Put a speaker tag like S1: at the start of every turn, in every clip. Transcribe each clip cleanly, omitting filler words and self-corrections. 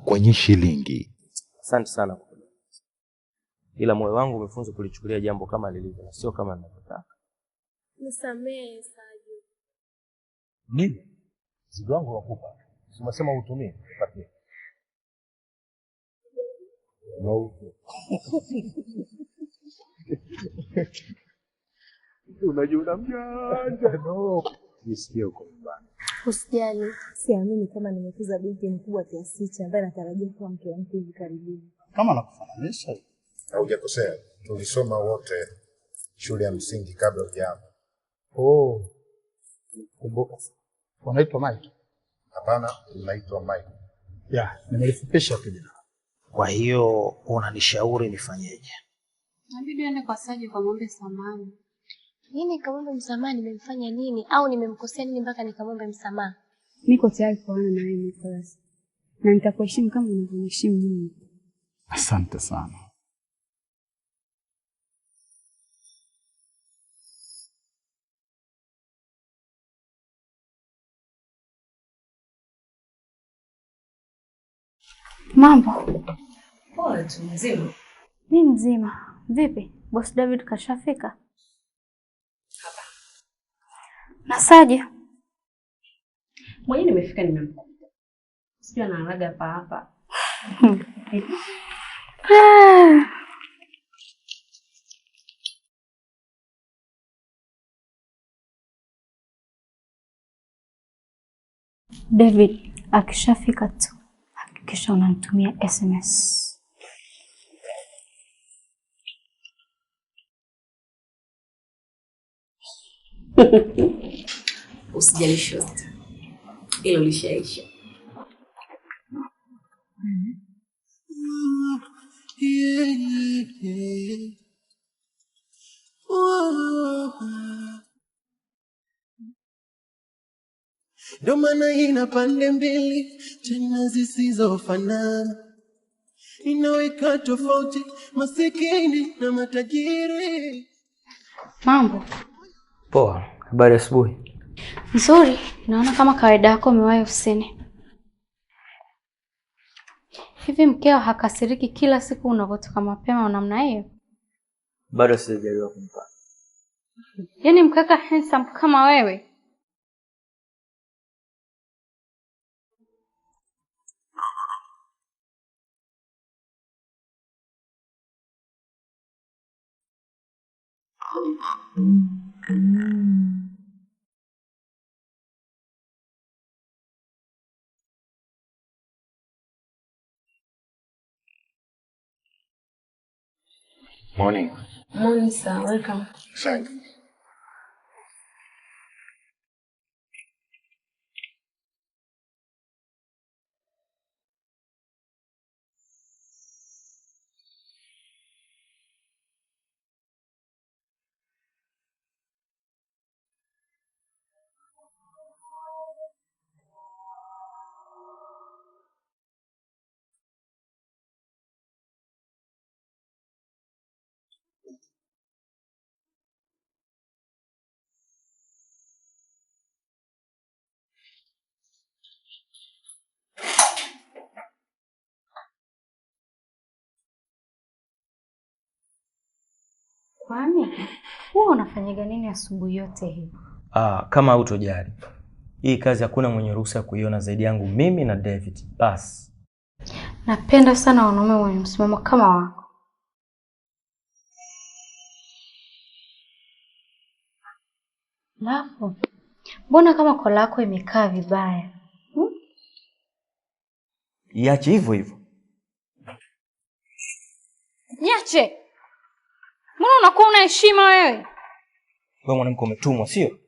S1: kwenye shilingi.
S2: Asante sana. Ila moyo wangu umefunzwa kulichukulia jambo kama lilivyo na sio kama ninavyotaka.
S3: Nisamehe Saju.
S2: Nini? Mzigo wangu wakupa. Umesema utumie, patie. No. Unajua mjanja. No. Nisikie uko mbaya.
S3: Usijali, siamini kama nimekuza binti mkubwa kiasi hicho ambaye anatarajia kuwa mke wangu hivi karibuni.
S4: Kama nakufananisha.
S5: Haujakosea. Tulisoma wote shule ya msingi kabla hujaanza.
S4: Oh. Kumbuka. Unaitwa Mike?
S5: Hapana, unaitwa Mike.
S4: Nimelifupisha tu jina.
S6: Kwa hiyo unanishauri nifanyeje?
S7: Inabidi uende kwa Saju kwa muombe samahani.
S3: Nini kamwombe msamaha? Nimemfanya nini au nimemkosea nini mpaka nikamwombe msamaha?
S7: Niko tayari kuoana na wewe Nicholas. Na nitakuheshimu kama unavyoniheshimu mimi.
S4: Asante sana.
S7: Mambo.
S8: Pole tu mzima.
S7: Mimi mzima. Vipi? Boss David kashafika?
S8: Hapa.
S7: Na Saju?
S8: Mwenyewe nimefika nimemkuta. Sijui anaalaga hapa.
S7: David akishafika tu hakikisha unanitumia SMS.
S8: Usijali shosti. Hilo lishaisha.
S9: Ndio maana ina pande mbili tena zisizofanana. Inaweka tofauti masikini na matajiri.
S7: Mambo.
S2: Poa, habari asubuhi.
S7: Nzuri, naona kama kawaida yako umewahi ofisini. Hivi mkeo hakasiriki kila siku unapotoka mapema namna hiyo?
S2: Bado sijajaliwa kumpa.
S7: Yaani mkaka handsome kama wewe.
S5: Morning.
S8: Morning sir, welcome.
S5: Thank you.
S7: Kwani wewe unafanyaga nini asubuhi yote hii?
S2: Kama hutojali. Hii kazi hakuna mwenye ruhusa ya kuiona zaidi yangu mimi na David. Bas.
S7: Napenda sana wanaume wenye msimamo kama wako. Lafu. Mbona kama kola yako imekaa vibaya?
S2: Iache hivyo hivyo.
S7: Niache. Mbona unakuwa una heshima wewe?
S2: Wewe mwanamke umetumwa, sio?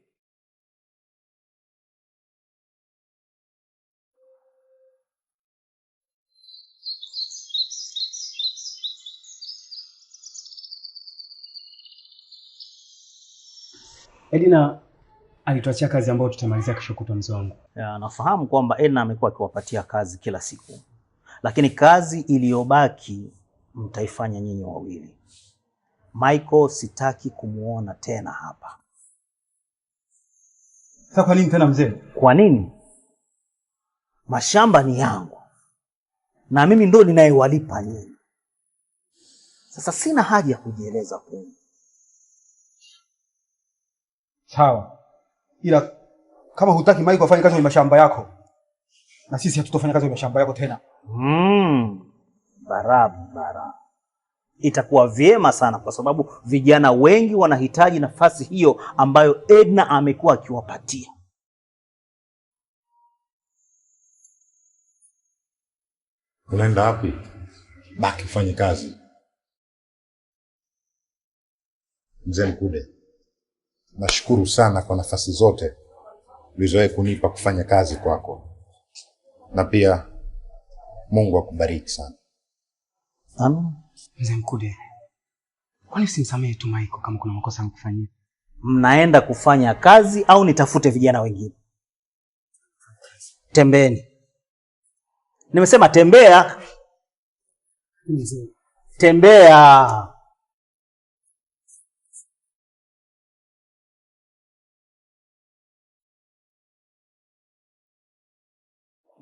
S10: Edna alituachia kazi ambayo tutamalizia kesho kutwa mzee wangu.
S6: Nafahamu kwamba Edna amekuwa akiwapatia kazi kila siku. Lakini kazi iliyobaki mtaifanya nyinyi wawili. Michael sitaki kumuona tena hapa.
S10: Sasa kwa nini tena mzee?
S6: Kwa nini? Mashamba ni yangu. na mimi ndo ninayewalipa nyinyi. Sasa sina haja ya kujieleza kwenu.
S10: Sawa. Ila kama hutaki Michael afanye kazi kwenye mashamba yako, na sisi hatutafanya kazi kwenye mashamba yako tena.
S6: Barabara. Itakuwa vyema sana kwa sababu vijana wengi wanahitaji nafasi hiyo ambayo Edna amekuwa akiwapatia.
S5: Unaenda wapi? Baki ufanye kazi. Mzee Mkude, nashukuru sana kwa nafasi zote ulizowahi kunipa kufanya kazi kwako. Na pia Mungu akubariki sana.
S6: Amen.
S10: Mzee Mkude, kwani usimsamehe tu Michael kama kuna makosa amekufanyia?
S6: Mnaenda kufanya kazi au nitafute vijana wengine? Tembeni. Nimesema tembea. Tembea.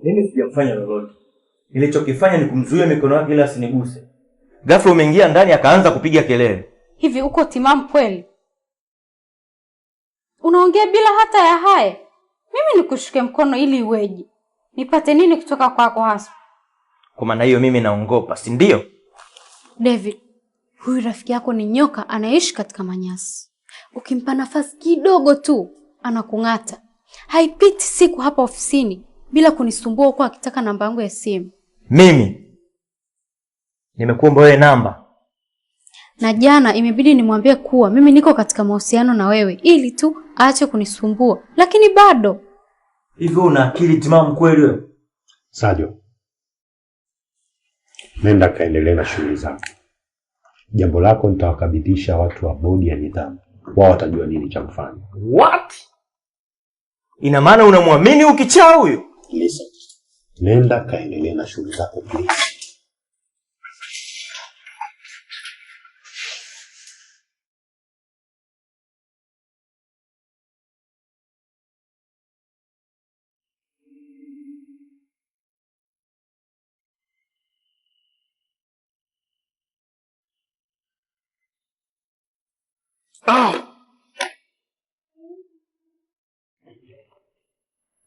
S2: Mimi sijamfanya lolote. Nilichokifanya ni kumzuia mikono yake ili asiniguse. Ghafla umeingia ndani akaanza kupiga kelele.
S8: Hivi uko timamu kweli? Unaongea bila hata ya haya. Mimi nikushike mkono ili iweje? Nipate nini kutoka kwako hasa?
S2: Kwa maana hiyo mimi naongopa, si ndio?
S8: David, huyu rafiki yako ni nyoka anaishi katika manyasi. Ukimpa nafasi kidogo tu, anakung'ata. Haipiti siku hapa ofisini bila kunisumbua huko akitaka namba yangu ya simu.
S2: Mimi nimekuomba wewe namba.
S8: Na jana imebidi nimwambie kuwa mimi niko katika mahusiano na wewe ili tu aache kunisumbua, lakini bado.
S2: Hivyo una akili timamu kweli wewe?
S11: Sadio, nenda kaendelee na shughuli zako. Jambo lako nitawakabidhisha watu wa bodi ya nidhamu. Wao watajua nini cha kufanya.
S2: What? Ina maana unamwamini ukichaa huyo?
S11: Listen. Nenda kaendelee na shughuli zako please.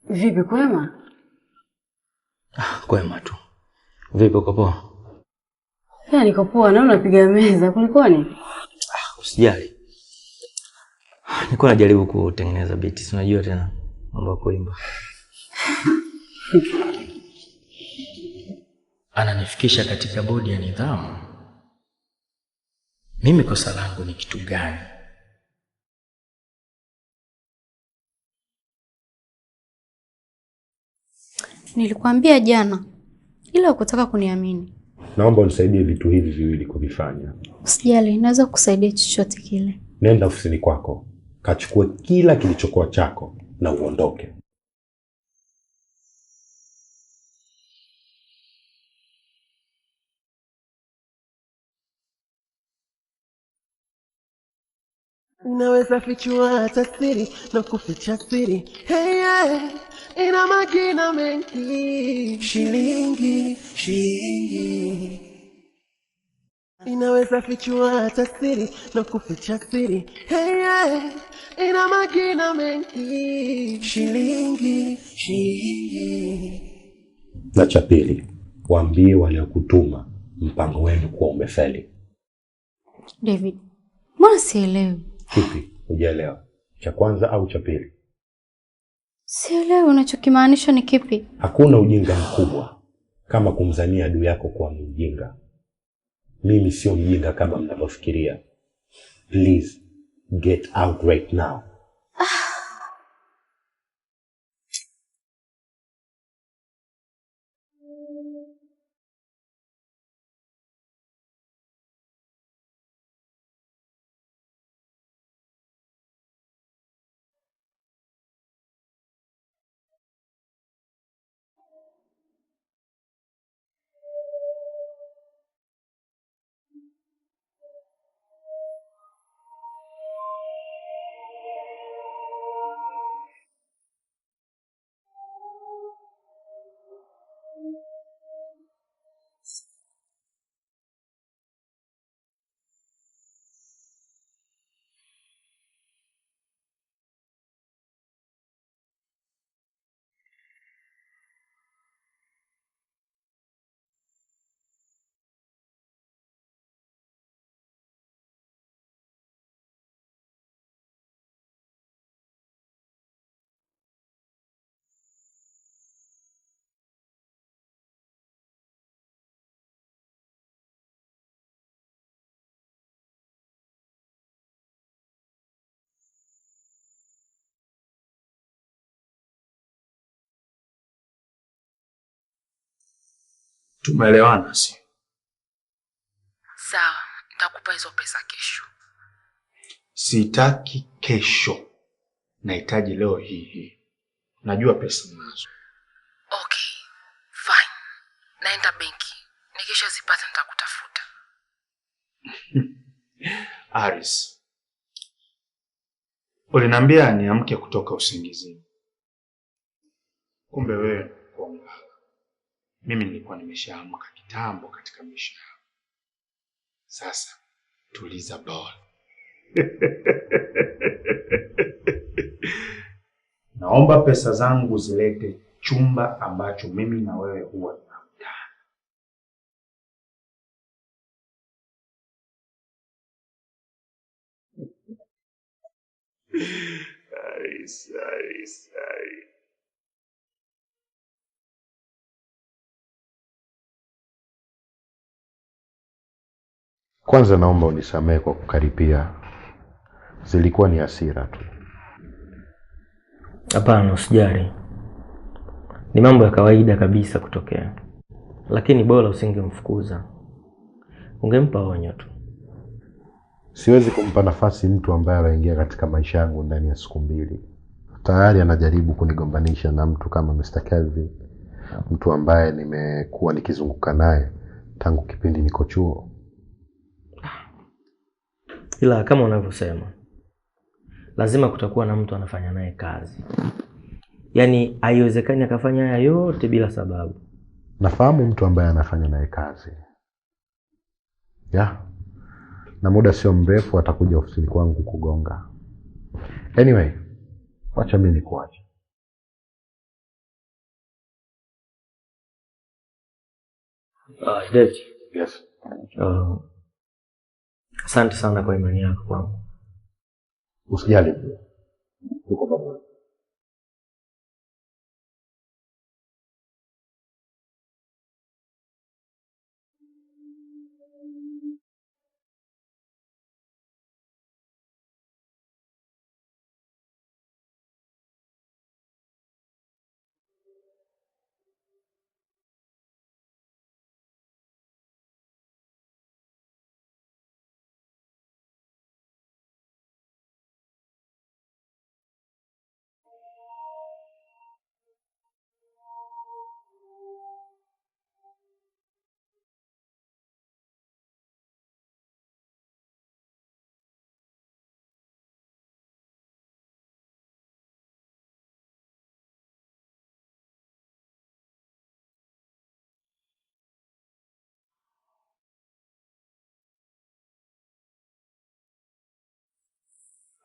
S8: Vipi kwema?
S2: Kwema tu. Vipi uko poa?
S8: Niko poa, na unapiga meza kulikoni?
S2: Usijali. Niko najaribu kutengeneza beats, unajua tena mambo ya kuimba. Ananifikisha katika bodi ya nidhamu. Mimi kosa langu ni kitu gani?
S8: Nilikwambia jana, ila hukutaka kuniamini.
S11: Naomba unisaidie vitu hivi viwili kuvifanya.
S8: Usijali, naweza kukusaidia chochote kile.
S11: Nenda ofisini kwako, kachukue kila kilichokuwa chako na uondoke.
S9: Unaweza fichua hata siri na kuficha siri. Hey, yeah. Ina majina mengi. Shilingi, shilingi. Inaweza fichua hata siri na kuficha siri. Hey, yeah. Ina majina mengi. Shilingi, shilingi.
S11: Na cha pili, waambie waliokutuma mpango wenu kuwa umefeli.
S8: David, mbona sielewi?
S11: Kipi? Hujaelewa? Cha kwanza au cha pili?
S8: Sielewi unachokimaanisha ni kipi?
S11: Hakuna ujinga mkubwa kama kumzania adui yako kuwa mjinga. Mimi sio mjinga kama mnavyofikiria. Please get out right now.
S12: Tumeelewana si?
S13: Sawa, nitakupa hizo pesa kesho.
S12: Sitaki kesho. Nahitaji leo hii. Najua pesa ninazo.
S13: Okay, fine. Naenda benki. Nikisha zipata nitakutafuta.
S12: Aris. Uliniambia niamke kutoka usingizini. Kumbe wewe kwa mganga. Mimi nilikuwa nimeshaamka kitambo katika maisha yangu. Sasa tuliza ball. Naomba pesa zangu zilete chumba ambacho mimi na wewe huwa tunakutana. Aris.
S5: Kwanza naomba unisamehe kwa kukaripia. Zilikuwa ni hasira tu.
S2: Hapana, usijali. Ni mambo ya kawaida kabisa kutokea. Lakini bora usingemfukuza. Ungempa onyo tu.
S5: Siwezi kumpa nafasi mtu ambaye anaingia katika maisha yangu ndani ya siku 2. Tayari anajaribu kunigombanisha na mtu kama Mr. Kelvin, mtu ambaye nimekuwa nikizunguka naye tangu kipindi niko chuo.
S2: Ila kama unavyosema, lazima kutakuwa na mtu anafanya naye kazi. Yaani haiwezekani akafanya haya yote bila sababu.
S5: Nafahamu mtu ambaye anafanya naye kazi. Na muda sio mrefu atakuja ofisini kwangu kugonga. Anyway, wacha mimi nikuache.
S2: David.
S5: Yes.
S2: Asante sana kwa imani yako kwangu.
S5: Usijali. Tuko pamoja.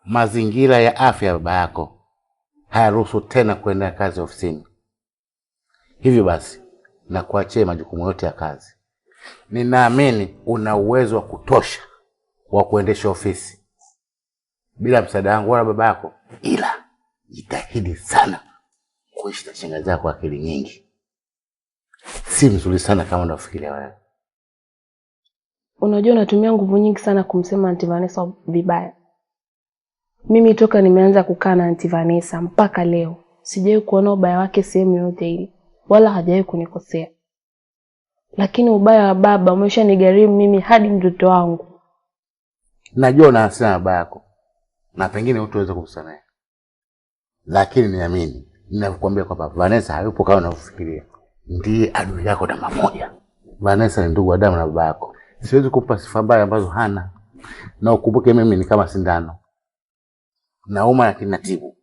S14: Mazingira ya afya ya baba yako hayaruhusu tena kwenda kazi ofisini. Hivyo basi, na kuachia majukumu yote ya kazi. Ninaamini una uwezo wa kutosha wa kuendesha ofisi bila msaada wangu wala baba yako, ila jitahidi sana kuishi na shangazi yako akili nyingi. Si mzuri sana kama unafikiria wewe.
S15: Unajua unatumia nguvu nyingi sana kumsema Aunty Vanessa vibaya. Mimi toka nimeanza kukaa na Aunty Vanessa mpaka leo sijawahi kuona ubaya wake sehemu yote ile, wala hajawahi kunikosea. Lakini ubaya wa baba umeshanigharimu mimi hadi mtoto wangu.
S14: Najua una hasira na baba yako na pengine hutaweza kumsamehe. Lakini niamini, ninakuambia kwamba Vanessa hayupo kama unavyofikiria. Ndiye adui yako namba 1. Vanessa ni ndugu wa damu na baba yako. Siwezi kukupa sifa mbaya ambazo hana. Na ukumbuke mimi ni kama sindano. Nauma na kinatibu.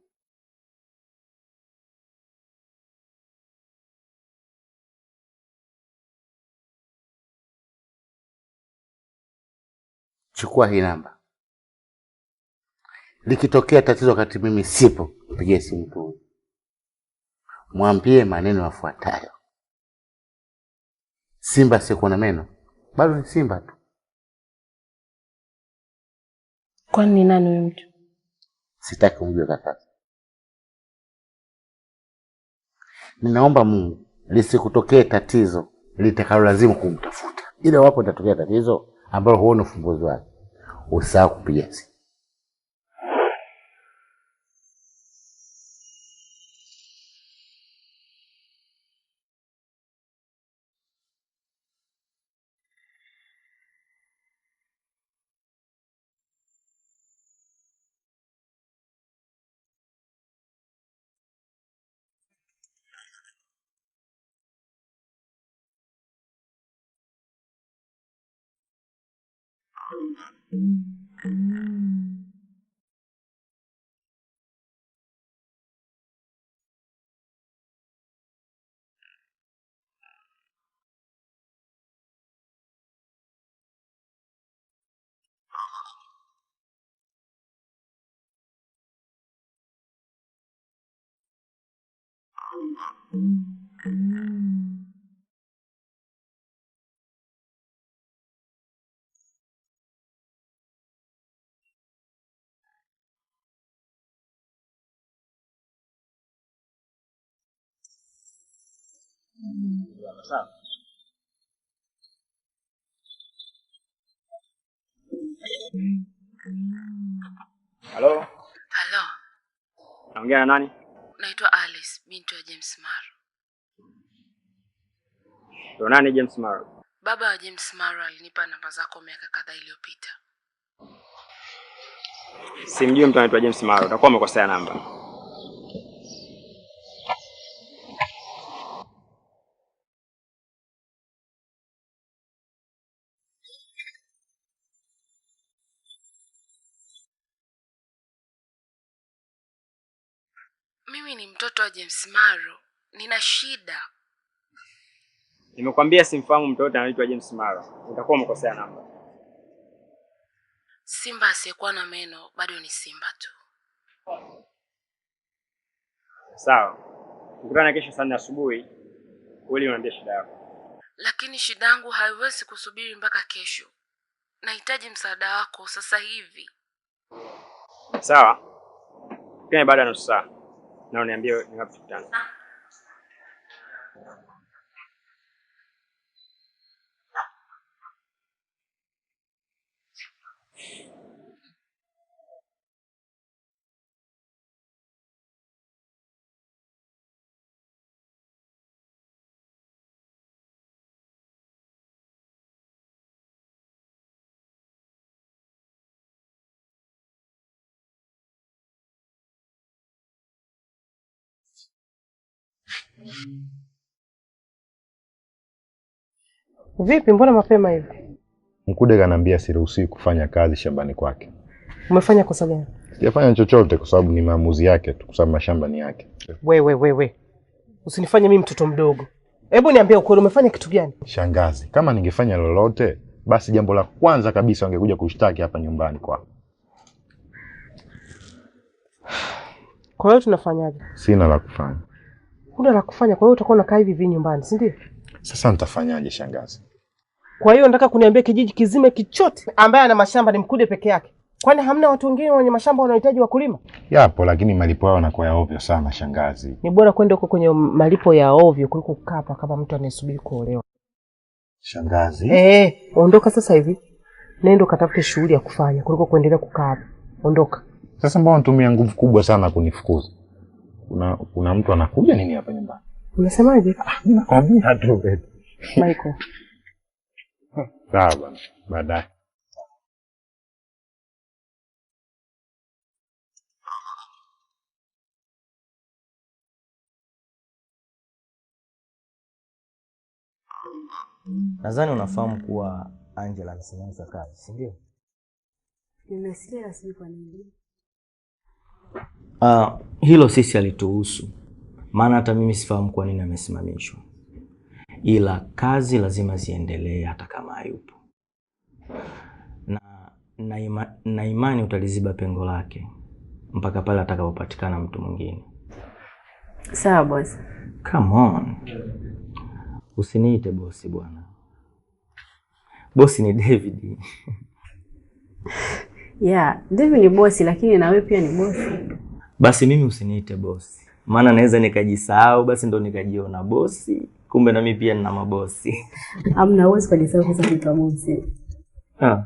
S14: Chukua hii namba. Likitokea tatizo wakati mimi sipo, pigie simu tu. Mwambie maneno yafuatayo. Simba siko na meno, bado ni simba tu.
S15: Kwani ni nani huyo mtu?
S14: Sitaki umjue kaka. Ninaomba Mungu lisikutokee tatizo litakalolazimu kumtafuta. Ila wapo litatokea tatizo ambalo huona ufumbuzi wake. Usahau kupiga simu.
S16: Halo?
S13: Halo,
S16: Naongea na nani?
S13: naitwa Alice, binti wa James Maro.
S16: Ndio nani James Maro?
S13: Baba wa James Maro alinipa namba zako miaka kadhaa iliyopita.
S16: Simjui mtu anaitwa James Maro, utakuwa umekosea namba.
S13: Mimi ni mtoto wa James Maro. Nina shida.
S16: Nimekwambia simfahamu mtu yote anaitwa James Maro. Utakuwa umekosea namba.
S13: Simba asiyekuwa na meno bado ni simba tu.
S16: Sawa. Tukutane kesho saa 4 asubuhi. Wewe uniambie shida yako.
S13: Lakini shida yangu haiwezi kusubiri mpaka kesho. Nahitaji msaada wako sasa hivi.
S16: Sawa. Tukutane baada ya nusu saa. Na uniambie ni wapi tukutane.
S17: Vipi, mbona mapema hivi?
S5: Mkude kaniambia siruhusiwi kufanya kazi shambani kwake.
S17: Umefanya kosa gani?
S5: Sijafanya chochote kwa sababu ni maamuzi yake tu, kwa sababu mashamba ni yake.
S17: Wewe. Usinifanye mimi mtoto mdogo. Hebu niambie ukweli, umefanya kitu gani?
S5: Shangazi, kama ningefanya lolote, basi jambo la kwanza kabisa wangekuja kushtaki hapa nyumbani kwako.
S17: Kwa hiyo tunafanyaje?
S5: Sina la kufanya.
S17: Huna la kufanya, kwa hiyo utakuwa unakaa hivi nyumbani, si ndio?
S5: Sasa nitafanyaje shangazi?
S17: Kwa hiyo nataka kuniambia kijiji kizima kichote ambaye ana mashamba ni Mkude peke yake? Kwani hamna watu wengine wenye mashamba wanahitaji wakulima?
S5: Yapo, lakini malipo yao yanakuwa ya ovyo sana shangazi.
S17: Ni bora kwenda huko kwenye malipo ya ovyo kuliko kukaa hapa kama mtu anayesubiri kuolewa.
S5: Shangazi?
S17: Ondoka sasa hivi. Nenda ukatafute shughuli ya kufanya kuliko kuendelea kukaa hapa. Ondoka.
S5: Sasa mbona unatumia nguvu kubwa sana kunifukuza? Kuna mtu anakuja nini hapa nyumbani?
S17: Unasemaje?
S5: Nakwambia tu beti.
S17: Michael.
S5: Sawa bwana, baadaye.
S2: Nadhani unafahamu kuwa Angela anasimamisha kazi, si ndio?
S7: Nimesikia sijui kwa nini.
S2: Hilo sisi alituhusu. Maana hata mimi sifahamu kwa nini amesimamishwa. Ila kazi lazima ziendelee hata kama hayupo. Na imani utaliziba pengo lake mpaka pale atakapopatikana mtu mwingine.
S7: Sawa boss.
S2: Come on. Usiniite bosi bwana. Bosi ni David.
S7: David ni bosi lakini na wewe pia ni bosi.
S2: Basi mimi usiniite bosi. Maana naweza nikajisahau basi ndo nikajiona bosi, kumbe na mimi pia nina mabosi.
S7: Hamna uwezo kujisahau kwa kitu bosi.
S2: Wewe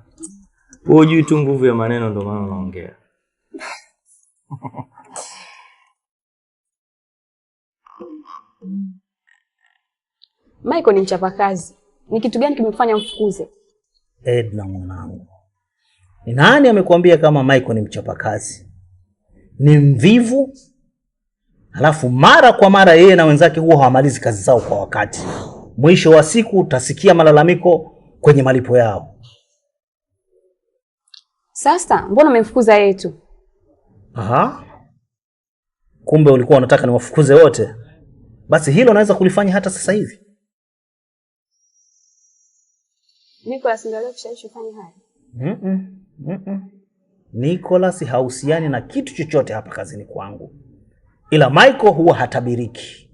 S2: hujui tu nguvu ya maneno ndo maana unaongea.
S15: Michael ni mchapakazi. Ni kitu gani kimefanya mfukuze?
S6: Edna mwanangu. Ni nani amekuambia kama Michael ni mchapakazi? Ni mvivu. Halafu mara kwa mara yeye na wenzake huwa hawamalizi kazi zao kwa wakati. Mwisho wa siku utasikia malalamiko kwenye malipo yao.
S7: Sasa mbona umemfukuza yeye tu?
S6: Aha. Kumbe ulikuwa unataka niwafukuze wote. Basi hilo naweza kulifanya hata sasa hivi.
S7: Nicholas ndio kushawishi fanya haya.
S6: Nicholas hahusiani na kitu chochote hapa kazini kwangu. Ila Michael huwa hatabiriki.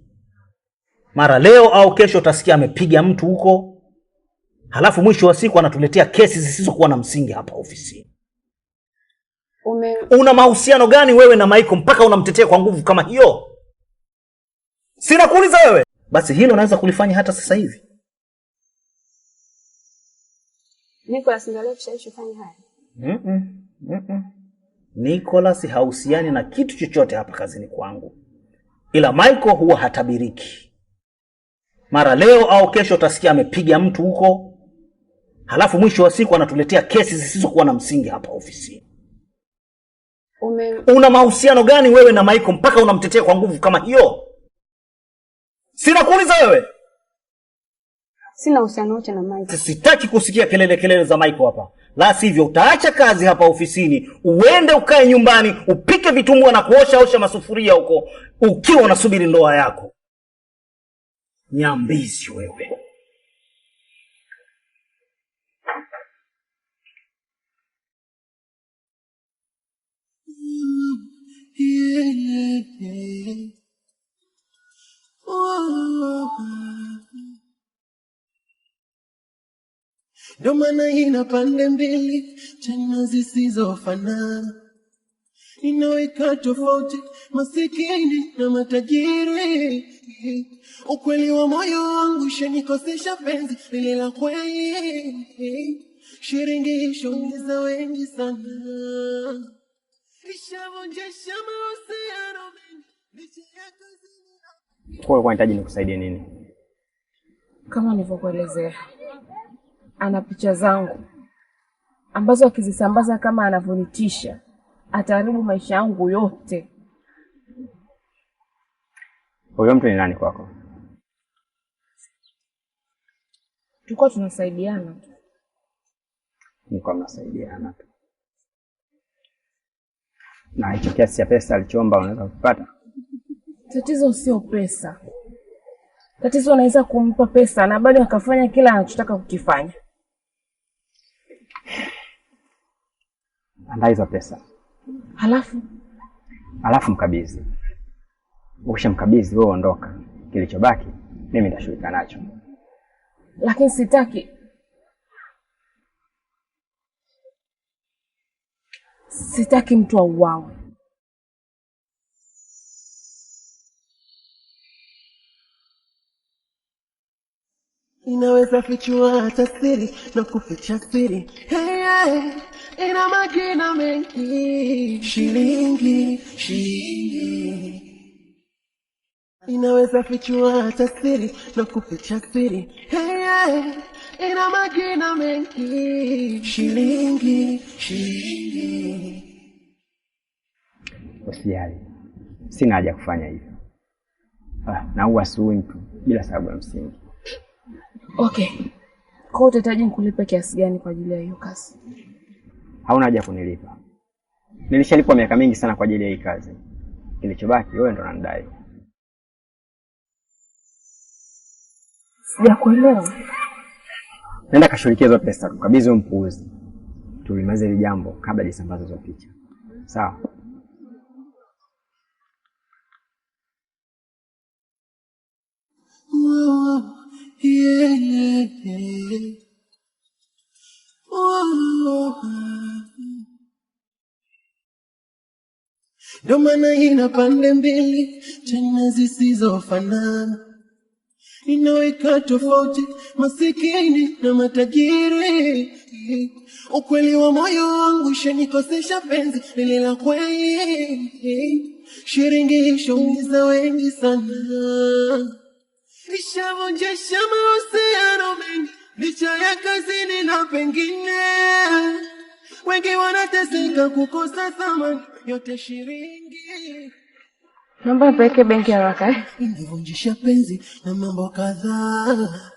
S6: Mara leo au kesho utasikia amepiga mtu huko. Halafu mwisho wa siku anatuletea kesi zisizokuwa na msingi hapa ofisini. Una mahusiano gani wewe na Michael mpaka unamtetea kwa nguvu kama hiyo? Sina kuuliza wewe. Basi hilo naweza kulifanya hata sasa hivi.
S7: Nicholas ndio kushawishi fanya haya.
S6: Nicholas hahusiani na kitu chochote hapa kazini kwangu. Ila Michael huwa hatabiriki. Mara leo au kesho utasikia amepiga mtu huko. Halafu mwisho wa siku anatuletea kesi zisizokuwa na msingi hapa ofisini. Una mahusiano gani wewe na Michael mpaka unamtetea kwa nguvu kama hiyo? Sina kuuliza wewe.
S7: Sina uhusiano wote na Michael.
S6: Sitaki kusikia kelele za Michael hapa. La sivyo utaacha kazi hapa ofisini, uende ukae nyumbani, upike vitumbua na kuosha masufuria huko ukiwa unasubiri ndoa yako. Nyambizi wewe.
S9: Ndo maana ina pande mbili tena zisizofanana, inaweka tofauti masikini na matajiri. Ukweli wa moyo wangu shanikosesha penzi lile la kweli, shiringi shongeza wengi sana, ishavunjesha mahusiano mengi.
S16: Kwa unahitaji nikusaidie nini?
S3: Kama nilivyokuelezea, ana picha zangu ambazo akizisambaza kama anavyonitisha ataharibu maisha yangu yote.
S16: Huyo mtu ni nani kwako?
S3: Tulikuwa tunasaidiana.
S16: Nilikuwa mnasaidiana tu. Na hicho kiasi cha pesa alichoomba unaweza kupata?
S3: Tatizo sio pesa. Tatizo anaweza kumpa pesa na bado akafanya kila anachotaka kukifanya.
S16: Andaa hizo pesa.
S3: Halafu
S16: mkabidhi. Ukishamkabidhi wewe ondoka. Kilichobaki mimi nitashughulika nacho.
S3: Lakini sitaki. Sitaki mtu auawe.
S9: Inaweza fichua hata siri na kuficha siri. Hey, ina majina mengi. Shilingi. Inaweza fichua hata siri na kuficha siri. Hey, ina majina mengi. Shilingi.
S16: Usijali. Sina haja kufanya hivyo. Na huwa siui mtu bila sababu ya msingi.
S3: Okay. Kwa utahitaji nikulipe kiasi gani kwa ajili ya hiyo kazi?
S16: Hauna haja kunilipa. Nilishalipwa miaka mingi sana kwa ajili ya hii kazi. Kilichobaki wewe ndo unanidai.
S3: Sijakuelewa.
S16: Nenda kashughulikia hizo pesa, tukabidhi huyo mpuuzi. Tulimalize hili jambo kabla jisambaza hizo picha. Sawa?
S9: Ndo maana ina pande mbili tena zisizofanana, inaweka tofauti masikini na matajiri. Ukweli wa moyo wangu shanikosesha penzi lile la kweli, shiringi shongeza wengi sana, ishavunjesha mahusiano mengi licha ya kazini na pengine wengi wanateseka kukosa thamani yote shiringi.
S3: Naomba nipeleke benki haraka.
S9: Inavunjisha penzi na mambo kadhaa,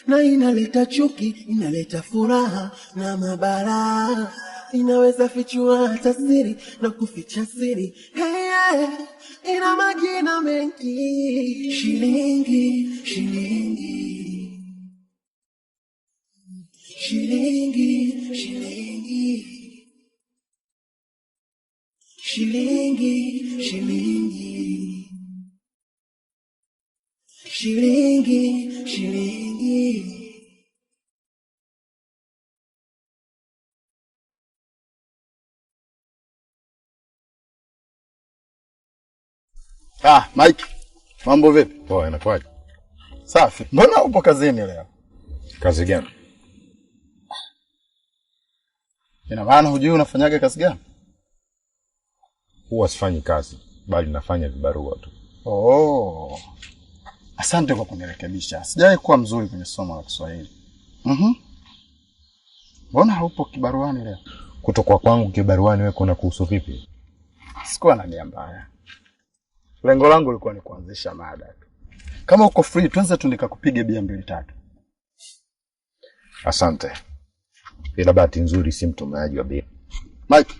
S9: na inaleta chuki, inaleta furaha na mabara. inaweza fichua hata siri na kuficha siri. Hey, yeah. Ina majina mengi. Shilingi, shilingi, shilingi, shilingi, shilingi, shilingi, shilingi, shilingi.
S4: Mike, mambo vipi?
S5: Poa, inakuaje?
S4: Safi. Mbona upo kazini leo?
S5: Kazi gani?
S4: Ina maana hujui unafanyaga kazi gani?
S5: Huwa sifanyi kazi, bali nafanya vibarua tu.
S4: Oh. Asante kwa kunirekebisha. Sijawahi kuwa mzuri kwenye somo la Kiswahili. Mbona haupo kibaruani leo?
S5: Kutoka kwangu kibaruani wewe kuna kuhusu vipi?
S4: Sikuwa na nia mbaya. Lengo langu lilikuwa ni kuanzisha mada tu. Kama uko free, tuanze tu nikakupige bia 2-3.
S5: Asante. Ila bahati nzuri si mtumiaji wa bia.
S4: Mike.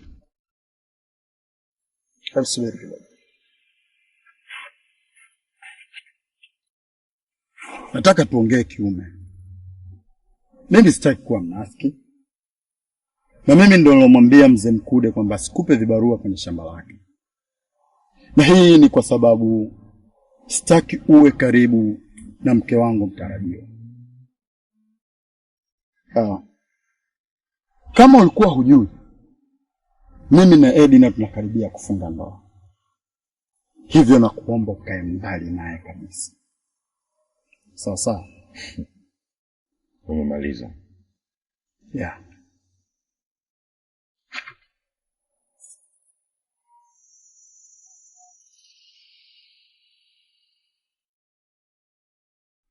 S4: Subiri kidogo. Nataka tuongee kiume. Mimi sitaki kuwa mnafiki. Na mimi ndo nilomwambia mzee Mkude kwamba sikupe vibarua kwenye shamba lake. Na hii ni kwa sababu sitaki uwe karibu na mke wangu mtarajiwa. Kama ulikuwa hujui, mimi na Edina tunakaribia kufunga ndoa. Hivyo nakuomba ukae mbali naye kabisa. Sawa sawa?
S5: Umemaliza?
S4: Yeah.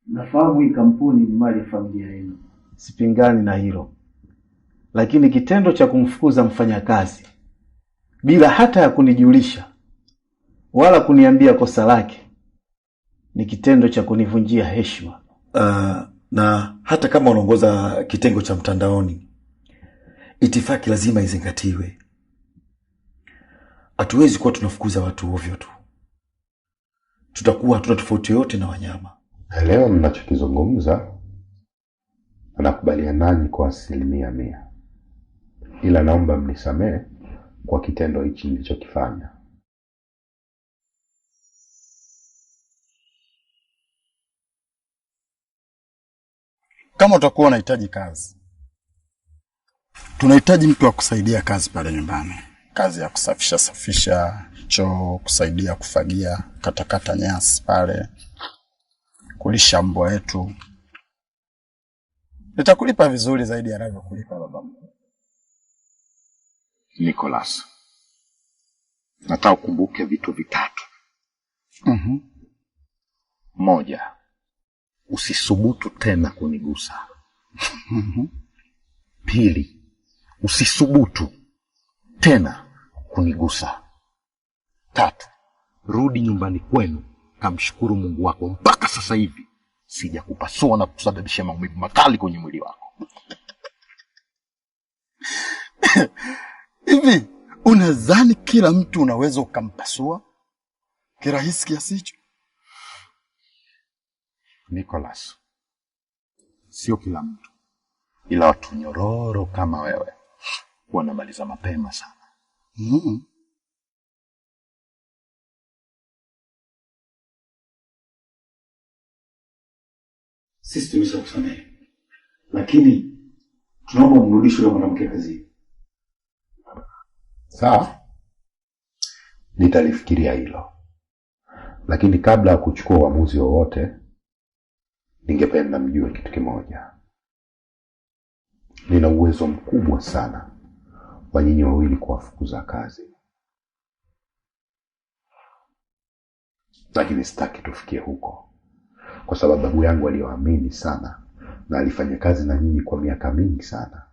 S18: Nafahamu hii kampuni ni mali ya familia yenu. Sipingani na hilo. Lakini kitendo cha kumfukuza mfanyakazi bila hata ya kunijulisha wala kuniambia kosa lake ni kitendo cha kunivunjia heshima.
S19: Na hata kama unaongoza kitengo cha mtandaoni, itifaki lazima izingatiwe. Hatuwezi kuwa tunafukuza watu ovyo tu. Tutakuwa hatuna tofauti yote na wanyama.
S11: Leo ninachokizungumza nakubaliana nanyi kwa 100%. Ila naomba mnisamehe kwa kitendo hichi nilichokifanya.
S4: Kama utakuwa unahitaji kazi, tunahitaji mtu wa kusaidia kazi pale nyumbani. Kazi ya safisha choo, kusaidia kufagia, katakata nyasi pale, kulisha mbwa wetu. Nitakulipa vizuri zaidi anavyokulipa baba mkuu.
S5: Nicholas, nataka ukumbuke vitu vitatu. Moja, usisubutu tena kunigusa. Pili, usisubutu tena kunigusa. Tatu, rudi nyumbani kwenu, kamshukuru Mungu wako mpaka sasa hivi sija kupasua na kusababisha maumivu makali kwenye mwili wako.
S4: Hivi unadhani kila mtu unaweza ukampasua kirahisi kiasi hicho?
S5: Nicholas, sio kila mtu, ila watu nyororo kama wewe wanamaliza mapema sana.
S19: Sisi tumeshakusamehe. Lakini tunaomba umrudishe yule mwanamke kazini.
S11: Sawa? Nitalifikiria hilo. Lakini kabla ya kuchukua uamuzi wowote, ningependa mjue kitu kimoja. Nina uwezo mkubwa sana wa nyinyi wawili kuwafukuza kazi. Lakini sitaki tufikie huko. Kwa sababu babu yangu aliwaamini sana na alifanya kazi na nyinyi kwa miaka mingi sana.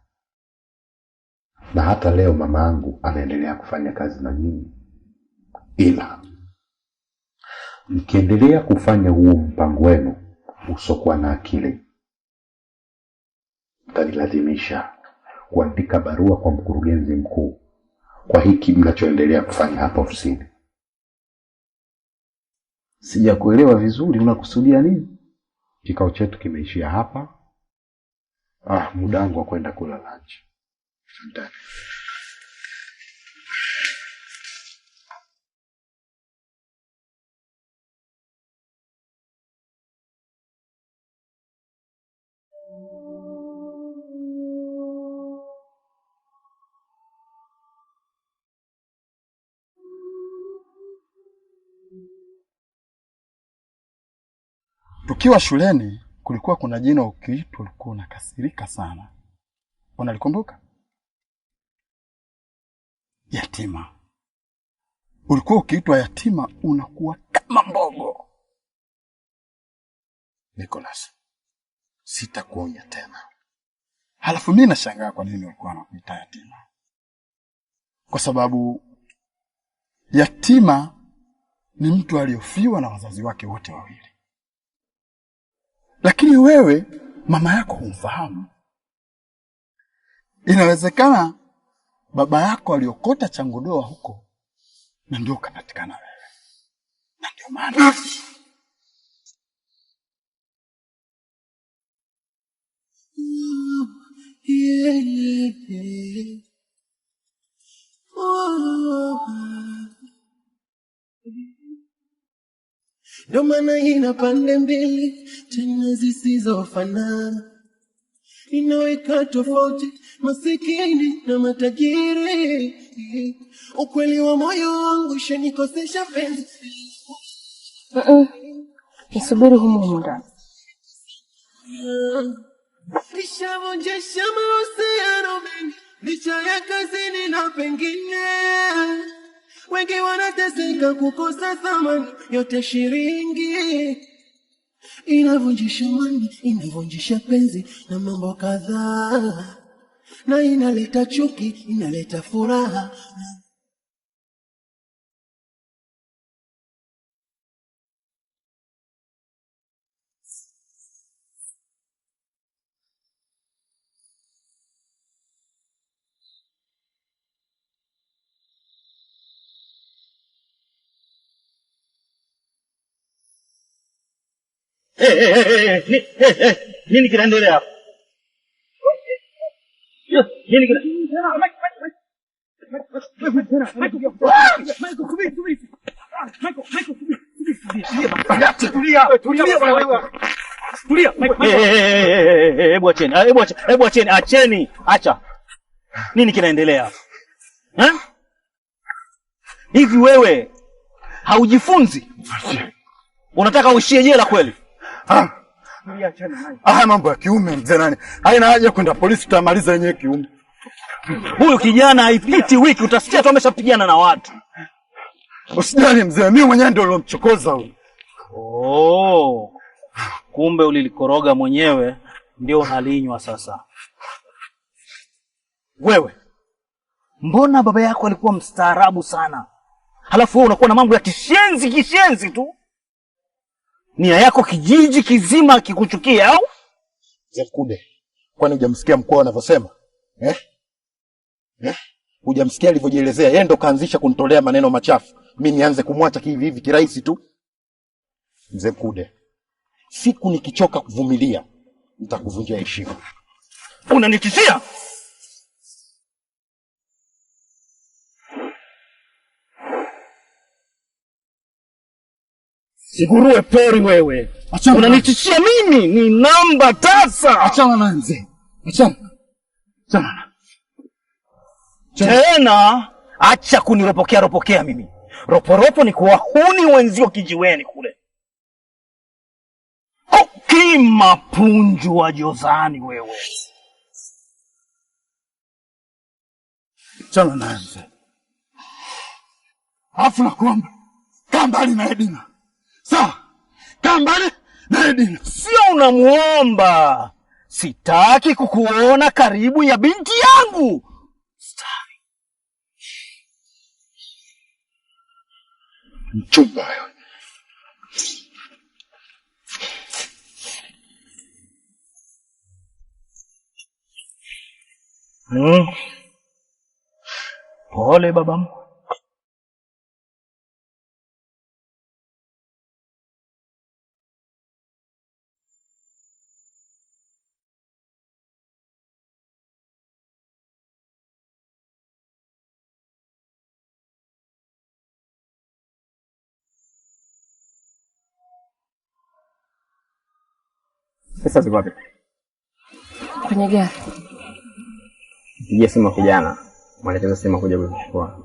S11: Na hata leo mama yangu anaendelea kufanya kazi na nyinyi. Ila mkiendelea kufanya huo mpango wenu usokuwa na akili, mtanilazimisha kuandika barua kwa mkurugenzi mkuu kwa hiki mnachoendelea kufanya hapa ofisini.
S18: Sijakuelewa vizuri, unakusudia nini?
S11: Kikao chetu kimeishia hapa. Muda wangu wa kwenda kula lunch. Asante.
S4: Tukiwa shuleni kulikuwa kuna jina ukiitwa ulikuwa unakasirika sana. Unalikumbuka? Yatima. Ulikuwa ukiitwa yatima unakuwa kama mbogo.
S5: Nicholas, sitakuonya tena.
S4: Halafu mimi nashangaa kwa nini ulikuwa unakuita yatima. Kwa sababu yatima ni mtu aliyofiwa na wazazi wake wote wawili. Lakini wewe mama yako humfahamu. Inawezekana baba yako aliokota changudoa huko na ndio kapatikana wewe. Na ndio maana
S9: Ndio maana ina pande mbili tena zisizofanana, inaweka tofauti masikini na matajiri. Ukweli wa moyo wangu shanikosesha penzi.
S3: Nisubiri humu ndani.
S9: Nishavunjesha mahusiano mengi licha ya kazini na pengine wengi wanateseka kukosa thamani yote shilingi. Inavunjisha mani, inavunjisha penzi na mambo kadhaa, na inaleta chuki, inaleta furaha.
S6: Nini kinaendelea hapa? Nini Hebu acheni. Acha. Nini kinaendelea hapa? Hivi wewe haujifunzi? Unataka uishie jela kweli?
S4: Mambo ya kiume mzee nani? Haina haja kwenda polisi, tutamaliza yenyewe kiume.
S6: Huyu kijana haipiti wiki utasikia tu ameshapigana na watu.
S4: Usijali mzee, mimi mwenyewe ndio nilomchokoza huyu.
S6: Kumbe ulilikoroga mwenyewe ndio unalinywa sasa. Wewe, mbona baba yako alikuwa mstaarabu sana? Halafu wewe unakuwa na mambo ya kishenzi tu. Nia yako kijiji kizima kikuchukia au?
S5: Zekude, kwani hujamsikia mkuu anavyosema? Hujamsikia alivyojielezea? Yeye ndo kaanzisha kunitolea maneno machafu. Mimi nianze kumwacha hivi kirahisi tu? Zekude, siku nikichoka kuvumilia nitakuvunjia heshima.
S6: Unanitishia? Siguruwe pori wewe. Unanitishia mimi? Ni namba tasa.
S4: Achana na mzee. Achana.
S6: Tena acha kuniropokea mimi. Roporopo ni kuwahuni wenzio kijiweni kule. Kimapunju wa Jozani wewe.
S4: Achana na mzee. Afu nakuomba kaa mbali na Edina. Sawa? Kaa mbali na Edina.
S6: Sio unamuomba. Sitaki kukuona karibu ya binti yangu.
S5: Mchumba wewe.
S16: Pole baba. Pesa ziko wapi?
S3: Kwenye gari.
S16: Pigia simu kijana. Mwelekeza simu kuja kuchukua.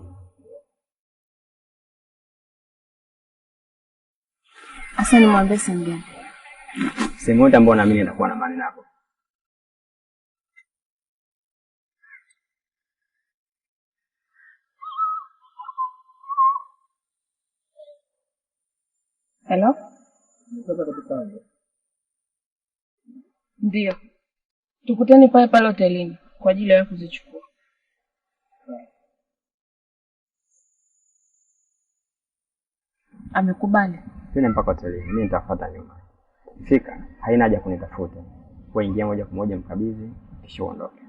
S3: Asa nimwambie simu gani?
S16: Simu yote ambayo naamini itakuwa na maana hapo.
S3: Hello? Ndio. Tukutane pale pale hotelini kwa ajili ya kuzichukua. Amekubali.
S16: Tena mpaka hotelini. Mimi nitafuata nyuma. Fika, haina haja kunitafuta. Wewe ingia moja kwa moja mkabidhi kisha uondoke.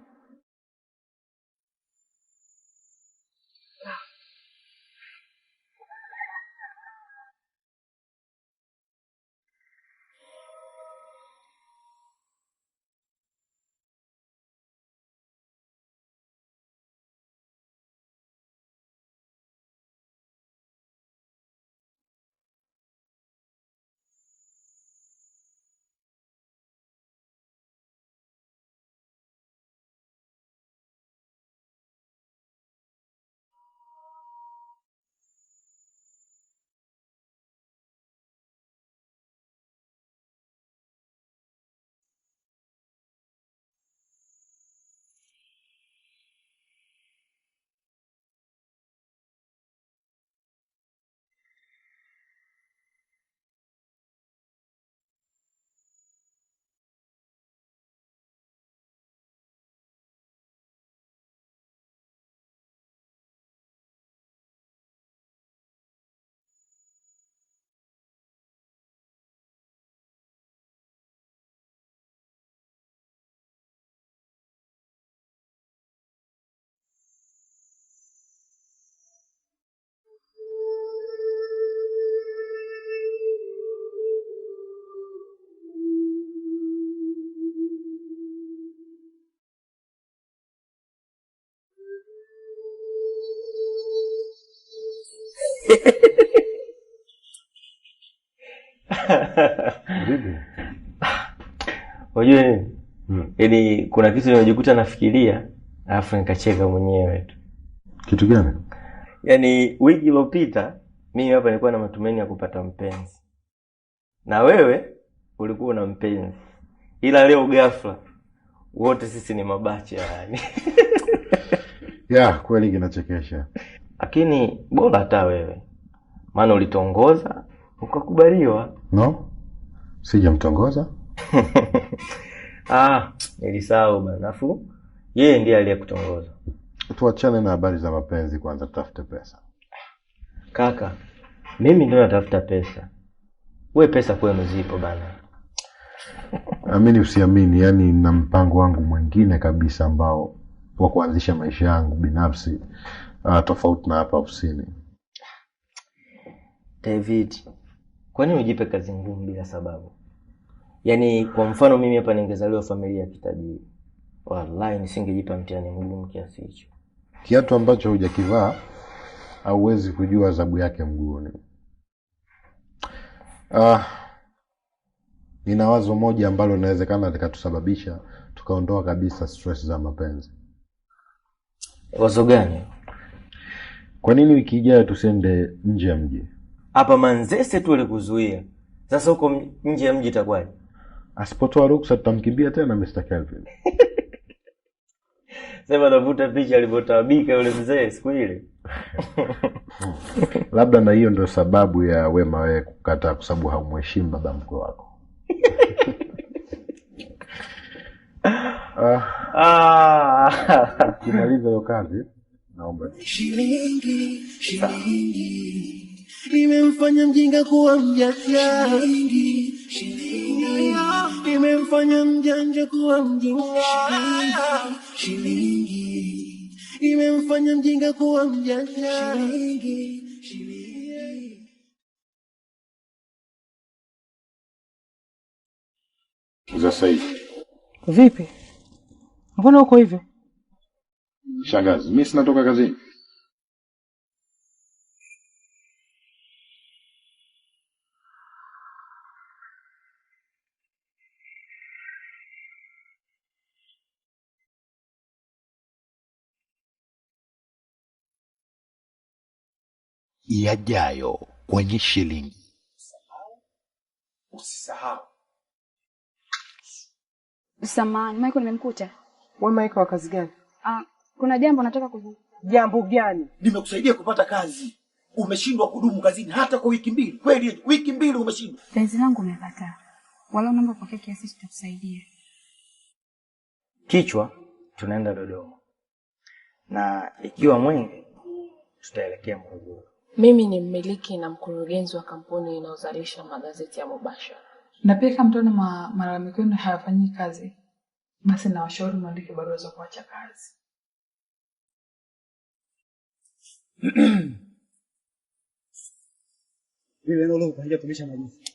S2: Unajua nini? Yaani kuna kitu nimejikuta nafikiria, alafu nikacheka mwenyewe tu.
S11: Kitu gani?
S2: Yaani wiki iliyopita mimi hapa nilikuwa na matumaini ya kupata mpenzi. Na wewe ulikuwa una mpenzi. Ila leo ghafla wote sisi ni mabacha yani.
S11: Ya, kweli kinachekesha.
S2: Lakini bora hata wewe. Maana ulitongoza ukakubaliwa.
S11: No? Sijamtongoza?
S2: Nilisahau bana. Afu yeye ndiye aliyekutongoza.
S11: Tuachane na habari za mapenzi kwanza, tutafute pesa.
S2: Kaka, mimi ndio natafuta pesa. Wewe pesa kwenu zipo bana.
S11: Amini usiamini, yani na mpango wangu mwingine kabisa ambao wa kuanzisha maisha yangu binafsi tofauti na hapa ofisini.
S2: David, kwani ujipe kazi ngumu bila sababu? Yaani kwa mfano mimi hapa ningezaliwa familia ya kitajiri. Wallahi nisingejipa mtihani mgumu kiasi hicho.
S11: Kiatu ambacho hujakivaa hauwezi kujua adhabu yake mguuni. Nina wazo moja ambalo linawezekana likatusababisha tukaondoa kabisa stress za mapenzi.
S2: Wazo gani?
S11: Kwa nini wiki ijayo tusiende nje ya mji?
S2: Hapa Manzese tu alikuzuia. Sasa huko nje ya mji itakuwaje?
S11: Asipotoa ruksa tutamkimbia tena Mr. Kelvin.
S2: Sema navuta picha alipotaabika yule mzee siku ile.
S11: Labda na hiyo ndio sababu ya Wema wewe kukataa kwa sababu haumheshimu baba mkwe wako. Kimaliza hiyo kazi naomba.
S9: Shilingi nimemfanya mjinga kuwa mjanja. Shilingi nimemfanya mjanja kuwa mjinga. Shilingi kumfanya mjinga kuwa mjanja. Shilingi.
S11: Za Said.
S17: Vipi? Mbona uko hivyo?
S11: Shangazi, mimi sinatoka kazini.
S1: Yajayo kwenye shilingi.
S10: Usisahau.
S7: Samahani, Michael nimemkuta.
S17: Wewe Michael wa kazi gani?
S7: Kuna jambo nataka kuzungumza.
S17: Jambo gani?
S19: Nimekusaidia kupata kazi. Umeshindwa kudumu kazini hata kwa wiki mbili. Kweli wiki mbili umeshindwa.
S7: Penzi langu umekataa. Wala naomba pokea kiasi tutakusaidia.
S2: Kichwa tunaenda Dodoma. Na ikiwa Mwenge tutaelekea Morogoro.
S3: Mimi ni mmiliki na mkurugenzi wa kampuni inayozalisha magazeti ya mubashara.
S20: Na pia kama mtaona malalamiko yenu hayafanyi kazi, basi nawashauri mwandike barua za kuacha kazi.
S10: Vile leo kuanzia tumisha majuzi.